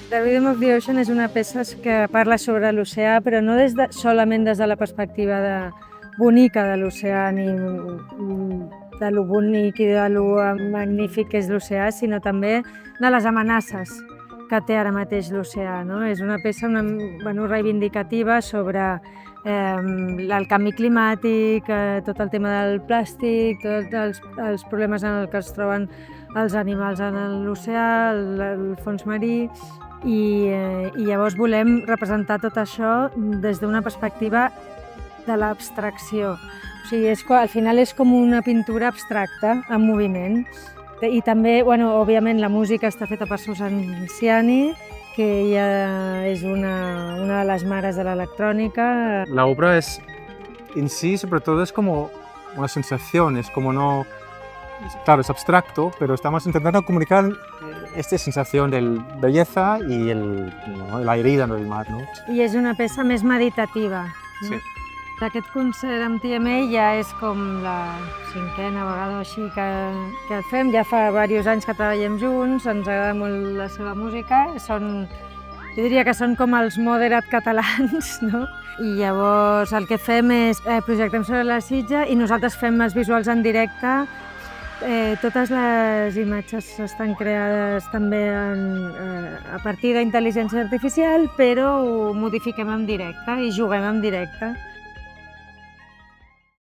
The Rhythm of the Ocean és una peça que parla sobre l'oceà, però no solament des de la perspectiva bonica de l'oceà, ni de lo bonic i de lo magnífic que és l'oceà, sinó també de les amenaces que té ara mateix l'oceà, no? És una peça reivindicativa sobre el canvi climàtic, tot el tema del plàstic, tots els problemes en els que es troben els animals en l'oceà, el fons marí, i llavors volem representar tot això des d'una perspectiva de l'abstracció. O sigui, al final és com una pintura abstracta, en moviment. I també, òbviament, la música està feta per Susan Ciani, que ella és una de las mares de la electrónica. La obra es, en sí, sobre todo es como una sensación, es como no... Claro, es abstracto, pero estamos intentando comunicar esta sensación de belleza y la herida del mar, ¿no? I és una peça més meditativa. No? Sí. Aquest concert amb TMA ja és com la 5a vegada o així que el fem. Ja fa diversos anys que treballem junts, ens agrada molt la seva música. Jo diria que són com els moderat catalans, no? I llavors el que fem és projectem sobre la sitja i nosaltres fem els visuals en directe. Totes les imatges estan creades també a partir d'intel·ligència artificial, però ho modifiquem en directe i juguem en directe.